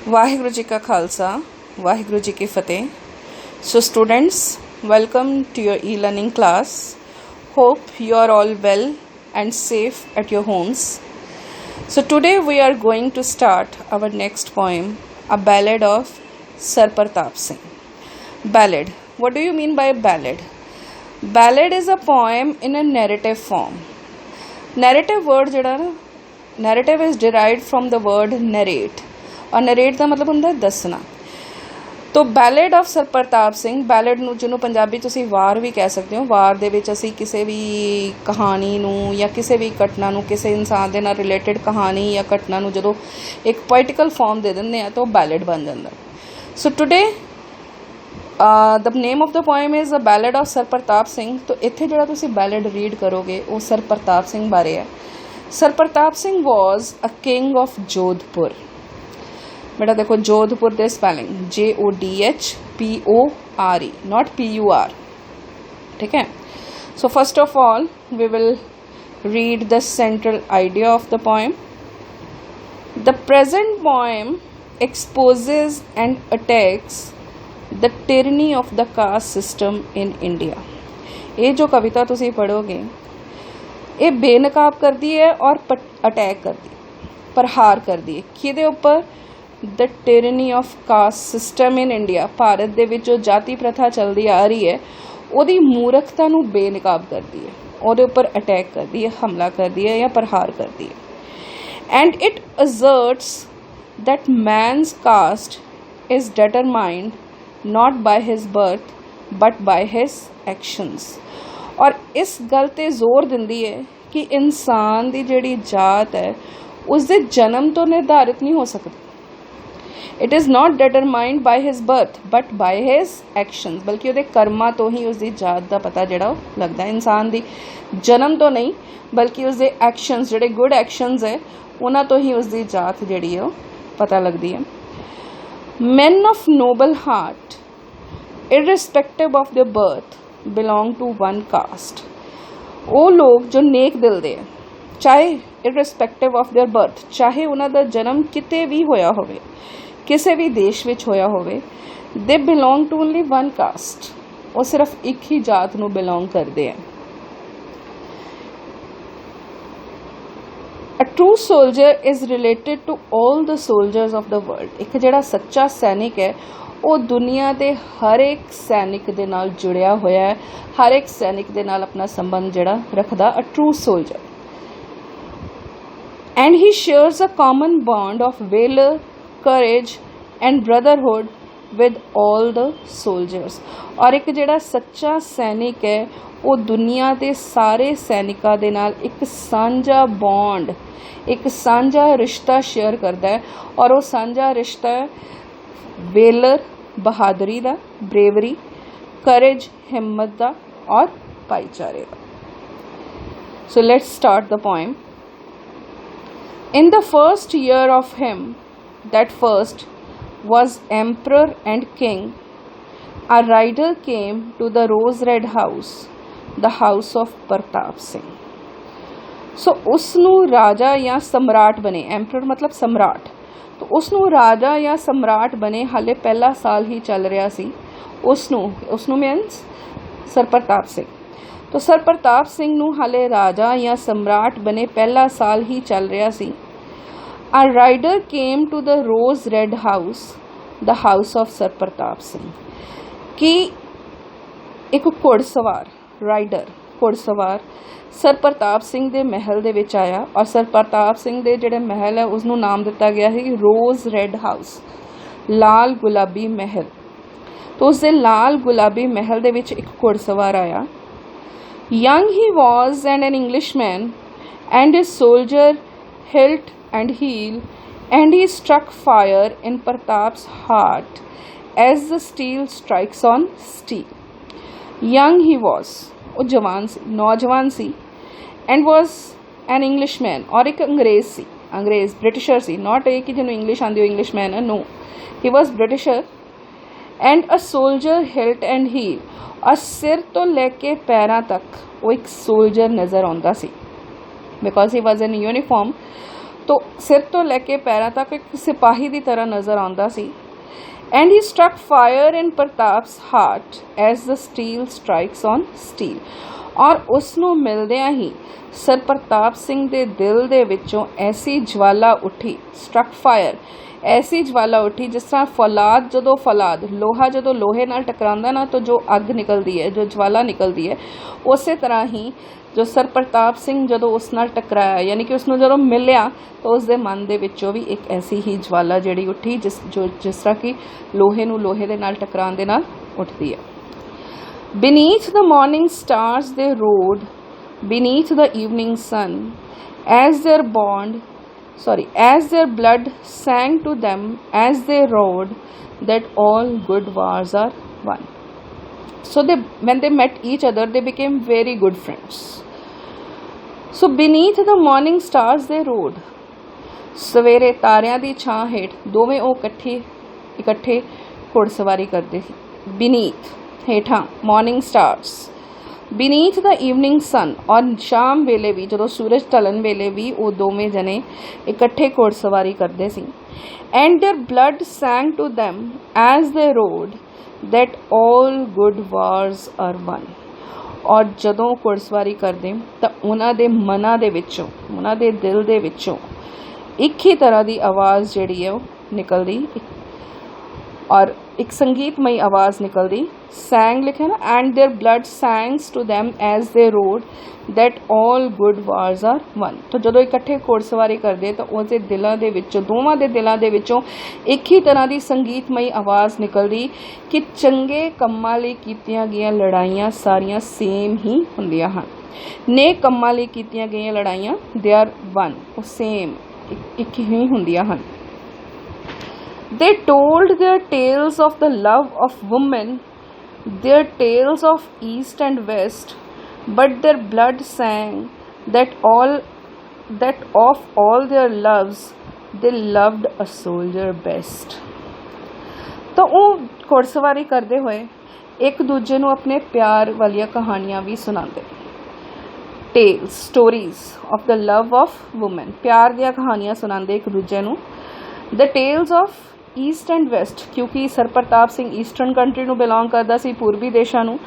ਵਾਹਿਗੁਰੂ ਜੀ ਕਾ ਖਾਲਸਾ ਵਾਹਿਗੁਰੂ ਜੀ ਕੀ ਫਤਿਹ। So students, welcome to your e-learning class. Hope you are all well and safe at your homes. So today we are going to start our next poem, a ballad of Sir Pratap Singh. Ballad. What do you mean by ballad? Ballad is a poem in a narrative form. Narrative word ਜਿਹੜਾ ਨਾ, narrative is derived from the word narrate. और narrate का मतलब ਹੁੰਦਾ ਦੱਸਣਾ। तो ballad of sir Pratap Singh, ballad ਨੂੰ ਜਿਹਨੂੰ ਪੰਜਾਬੀ ਤੁਸੀਂ ਵਾਰ ਵੀ ਕਹਿ ਸਕਦੇ ਹੋ। ਵਾਰ ਦੇ ਵਿੱਚ ਅਸੀਂ ਕਿਸੇ ਵੀ ਕਹਾਣੀ ਨੂੰ ਜਾਂ ਕਿਸੇ ਵੀ ਘਟਨਾ ਨੂੰ, ਕਿਸੇ ਇਨਸਾਨ ਦੇ ਨਾਲ ਰਿਲੇਟਡ ਕਹਾਣੀ ਜਾਂ ਘਟਨਾ ਨੂੰ ਜਦੋਂ ਇੱਕ ਪੋਇਟੀਕਲ ਫਾਰਮ ਦੇ ਦਿੰਦੇ ਆ ਤਾਂ ਉਹ ਬੈਲੇਡ ਬਣ ਜਾਂਦਾ। So today the name of the poem is a ballad of sir Pratap Singh. तो ਇੱਥੇ ਜਿਹੜਾ ਤੁਸੀਂ ਬੈਲੇਡ ਰੀਡ ਕਰੋਗੇ ਉਹ ਸਰ ਪ੍ਰਤਾਪ ਸਿੰਘ ਬਾਰੇ ਹੈ। Sir Pratap Singh was a king of Jodhpur. बेटा देखो Jodhpur the spelling JODHPORE, not PUR। ठीक है। So first of all we will read the central idea of the poem. The present poem exposes and attacks the tyranny of the caste system in India. ये जो कविता तुसी पढ़ोगे ये बेनकाब करती है और अटैक करती है, प्रहार करती है किहदे उपर? The tyranny of caste system in India. Bharat दे विच जो जाति प्रथा चलती आ रही है उहदी मूर्खता नूं बेनकाब करती है, उहदे उपर अटैक करती है, हमला करती है या प्रहार करती है। And it asserts that man's caste is determined not by his birth but by his actions. और इस गल ते जोर दिंदी है कि इंसान दी जिहड़ी जात है उसदे जन्म तो निर्धारित नहीं हो सकती। It is not determined by his birth but by his actions, बल्कि ਉਹਦੇ ਕਰਮਾਂ ਤੋਂ ਹੀ ਉਸਦੀ ਜਾਤ ਦਾ ਪਤਾ ਜਿਹੜਾ ਲੱਗਦਾ। ਇਨਸਾਨ ਦੀ ਜਨਮ ਤੋਂ ਨਹੀਂ ਬਲਕਿ ਉਸਦੇ ਐਕਸ਼ਨਸ, ਜਿਹੜੇ ਗੁੱਡ ਐਕਸ਼ਨਸ ਹੈ ਉਹਨਾਂ ਤੋਂ ਹੀ ਉਸਦੀ ਜਾਤ ਜਿਹੜੀ ਹੈ ਉਹ ਪਤਾ ਲੱਗਦੀ ਹੈ। men of noble heart irrespective of their birth belong to one caste। ਉਹ ਲੋਕ ਜੋ ਨੇਕ ਦਿਲ ਦੇ ਹੈ, ਚਾਹੇ irrespective of their birth, ਚਾਹੇ ਉਹਨਾਂ ਦਾ ਜਨਮ ਕਿਤੇ ਵੀ ਹੋਇਆ ਹੋਵੇ, ਕਿਸੇ ਵੀ ਦੇਸ਼ ਵਿੱਚ ਹੋਇਆ ਹੋਵੇ, ਦੇ belong to only one caste. ਉਹ ਸਿਰਫ ਇੱਕ ਹੀ ਜਾਤ ਨੂੰ ਬਿਲੋਂਗ ਕਰਦੇ ਹੈ। A true soldier is related to all the soldiers of the world. ਇੱਕ ਜਿਹੜਾ ਸੱਚਾ ਸੈਨਿਕ ਹੈ ਉਹ ਦੁਨੀਆ ਦੇ ਹਰ ਇੱਕ ਸੈਨਿਕ ਦੇ ਨਾਲ ਜੁੜਿਆ ਹੋਇਆ ਹੈ, ਹਰ ਇੱਕ ਸੈਨਿਕ ਦੇ ਨਾਲ ਆਪਣਾ ਸੰਬੰਧ ਜਿਹੜਾ ਰੱਖਦਾ। A true soldier and he shares a common bond of valour, courage and brotherhood with all the soldiers। और एक ਜਿਹੜਾ ਸੱਚਾ ਸੈਨਿਕ ਹੈ ਉਹ ਦੁਨੀਆ ਦੇ ਸਾਰੇ ਸੈਨਿਕਾਂ ਦੇ ਨਾਲ ਇੱਕ ਸਾਂਝਾ ਬੌਂਡ, ਇੱਕ ਸਾਂਝਾ ਰਿਸ਼ਤਾ ਸ਼ੇਅਰ ਕਰਦਾ ਹੈ। ਔਰ ਉਹ ਸਾਂਝਾ ਰਿਸ਼ਤਾ ਹੈ ਵੇਲਰ, ਬਹਾਦਰੀ ਦਾ, ਬਰੇਵਰੀ, ਕਰੇਜ, ਹਿੰਮਤ ਦਾ ਔਰ ਭਾਈਚਾਰੇ ਦਾ। So let's start the poem. In the first year of him that first was emperor and king, a rider came to the rose red house, the house of Pratap Singh। So उसनू राजा या सम्राट बने, emperor मतलब सम्राट, तो उसनू राजा या सम्राट बने हाले पहला साल ही चल रहा सी। उसनू मीन्स सर प्रताप सिंह। तो सर प्रताप सिंह नू हाले राजा या सम्राट बने पहला साल ही चल रहा सी। A rider came to the rose red house, the house of Sir Pratap Singh। कि एक घुड़सवार, राइडर घुड़सवार सर प्रताप सिंह दे महल दे विच आया। और सर प्रताप सिंह दे जिहड़े महल है उसनू नाम दिता गया है रोज रेड हाउस, लाल गुलाबी महल। तो उसके लाल गुलाबी महल दे विच एक घुड़सवार आया। Young he was and an Englishman and his soldier hilt and heel, and he struck fire in Pratap's heart as the steel strikes on steel। Young he was, वो जवान सी, नौजवान सी, and was an Englishman, और एक अंग्रेज सी, अंग्रेज britisher C, not एक कि जिन्होंने इंग्लिश आंदी हो इंग्लिशमैन है, no, he was Britisher. and a soldier hilt and heel, और सिर तो लेके पैरों तक वो एक सोल्जर नज़र आंदा सी, because he was in uniform। तो सिर तो लैके पैरों तक एक सिपाही की तरह नज़र आता सी। And he struck fire in Pratap's heart as the steel strikes on steel। और उसनों मिलदियां ही सर प्रताप सिंह दे दिल दे विचों ऐसी ज्वाला उठी, स्ट्रक फायर, ऐसी ज्वाला उठी जिस तरह फौलाद लोहा जदों लोहे नाल टकरांदा ना तो जो अग निकलती है, जो ज्वाला निकलती है, उस तरह ही जो सर प्रताप सिंह जदों उस नाल टकराया, यानी कि उसनों जदों मिलिया तो उसके मन दे विचों भी एक ऐसी ही ज्वाला जिहड़ी उठी जिस तरह कि लोहे नूं लोहे दे नाल टकराउण दे नाल उठदी है। Beneath the morning stars they rode, beneath the evening sun, as their blood sang to them as they rode, that all good wars are won। So when they met each other, they became very good friends। So beneath the morning stars they rode, सवेरे तारियां दी छां हेठ दोवें ओ इकट्ठे घुड़सवारी करते सी। beneath हेठां morning stars, beneath the evening sun और शाम वेले भी जदों सूरज ढलन वेले भी वो दोवें जने इकट्ठे घुड़सवारी करते सी। and their blood sang to them as they rode, that all good wars are won। और जदों घुड़सवारी करते तो उन्हां दे मनां दे विचों, उन्हां दे दिल दे विचों एक ही तरह की आवाज़ जिहड़ी है वो निकलदी और एक संगीतमई आवाज़ निकलदी। सैंग लिखे ना, and their blood sang to them as they rode, that all good wars are won. तो जदों इकट्ठे घुड़सवारी करते तो उसके दिलों के विचों, दोवां दे दिलों के विचों एक ही तरह की संगीतमई आवाज़ निकलदी कि चंगे कम्मां लई कीतियां गईयां लड़ाइयां सारियां सेम ही हुंदियां हन। नेक कम्मां लई कीतियां गईयां लड़ाइयां दे आर वन, वो सेम एक ही हुंदियां हन। They told their tales of the love of women, their tales of east and west, but their blood sang that of all their loves they loved a soldier best। तो वो घुड़सवारी करते हुए एक दूजे नूं अपने प्यार वालियां कहानियां भी सुनाते। Tales, stories of the love of women, प्यार दियां कहानियां सुनाते एक दूजे नूं। The tales of east and west, क्योंकि sir Pratap Singh eastern country नूं बिलोंग करदा सी, पूर्वी देशां नूं,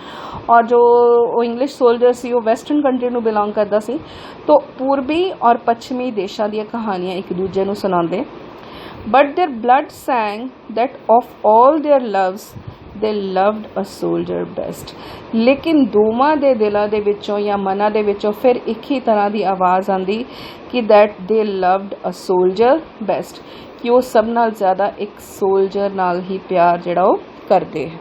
और जो इंग्लिश सोल्जर सी वो वैसटर्न कंट्री नूं बिलोंग करदा सी। तो पूर्वी और पश्चिमी देशां दीयां कहानियां एक दूजे नूं सुनाते। But their blood sang that of all their loves they loved a soldier best. लेकिन दोवां दे दिलां दे विचों या मनां दे विचों फिर एक ही तरह की आवाज़ आंदी कि that they loved a soldier best, कि वो सब नाल ज़्यादा एक सोल्जर नाल ही प्यार जिहड़ा वो करते हैं।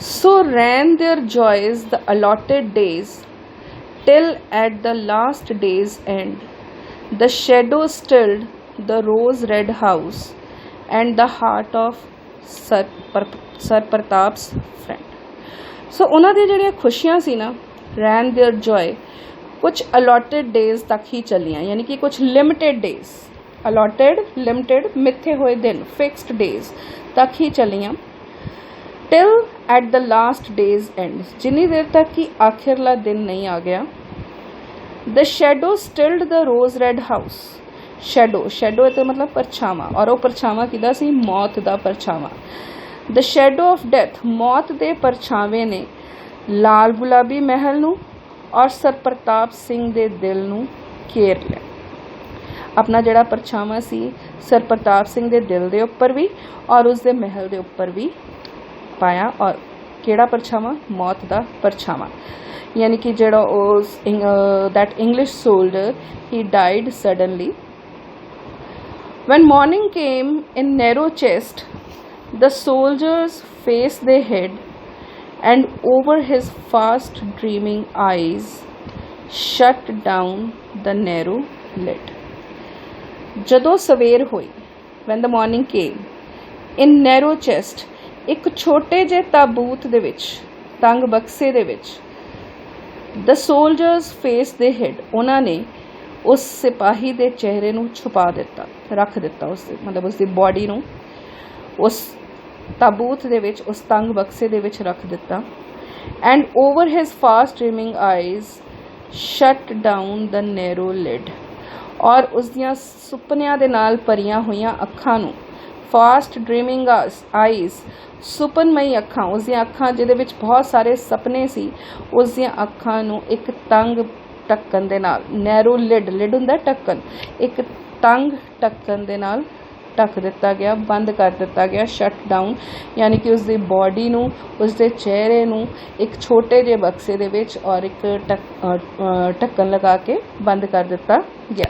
So ran their joys the allotted days, till at the last day's end, the shadow stilled the rose-red house and the heart of Sir Pratap's friend। So उन्हां दी जिहड़ियां खुशियां सी ना, ran their joy कुछ अलॉटेड डेज तक ही चलियां, यानी कि कुछ लिमिटेड डेज, अलॉटेड लिमिटेड मिथे हुए दिन, फिक्स्ड डेज तक ही चलियां। Till at the last days end, जिन्नी देर तक कि आखिरला दिन नहीं आ गया। The shadow stilled the rose red house. Shadow, shadow तो मतलब परछावां, और वो परछावां किहदा सी? मौत दा परछावां। द शैडो ऑफ डेथ, मौत दे परछावे ने लाल गुलाबी महल नूं और सर प्रताप सिंह दे दिल नूं घेर लिया। अपना जिहड़ा परछावां सी सर प्रताप सिंह दे दिल दे उपर भी और उसदे महल दे उपर भी पाया। और किहड़ा परछावां? मौत दा परछावां, यानी कि जिहड़ा that English soldier he died suddenly. When morning came in narrow chest, the soldier's face they hid, and over his fast dreaming eyes shut down the narrow lid। जदों सवेर होई, when the morning came in narrow chest, एक छोटे जे ताबूत दे विच, तंग बक्से दे विच, the soldier's face they hid, उन्हां ने उस सिपाही दे चेहरे नूं छुपा दिता, रख दिता, उस मतलब उसकी बॉडी नूं उस ताबूत दे विच, उस तंग बक्से दे विच रख दिता। And over his fast dreaming eyes shut down the narrow lid, ਔਰ ਉਸ ਦੀਆਂ ਸੁਪਨਿਆਂ ਦੇ ਨਾਲ ਭਰੀਆਂ ਹੋਈਆਂ ਅੱਖਾਂ ਨੂੰ, ਫਾਸਟ ਡ੍ਰੀਮਿੰਗ ਆਈਜ਼, ਸੁਪਨਮਈ ਅੱਖਾਂ, ਉਸ ਦੀਆਂ ਅੱਖਾਂ ਜਿਹਦੇ ਵਿੱਚ ਬਹੁਤ ਸਾਰੇ ਸੁਪਨੇ ਸੀ, ਉਸ ਦੀਆਂ ਅੱਖਾਂ ਨੂੰ ਇੱਕ ਤੰਗ ਢੱਕਣ ਦੇ ਨਾਲ, ਨੈਰੋ ਲਿਡ, ਲਿਡ ਹੁੰਦਾ ਢੱਕਣ, ਇੱਕ ਤੰਗ ਢੱਕਣ ਦੇ ਨਾਲ ਢੱਕ ਦਿੱਤਾ ਗਿਆ, ਬੰਦ ਕਰ ਦਿੱਤਾ ਗਿਆ। ਸ਼ਟ ਡਾਊਨ ਯਾਨੀ ਕਿ ਉਸ ਦੀ ਬੋਡੀ ਨੂੰ, ਉਸ ਦੇ ਚਿਹਰੇ ਨੂੰ ਇੱਕ ਛੋਟੇ ਜਿਹੇ ਬਕਸੇ ਦੇ ਵਿੱਚ ਔਰ ਇੱਕ ਢੱਕਣ ਲਗਾ ਕੇ ਬੰਦ ਕਰ ਦਿੱਤਾ ਗਿਆ।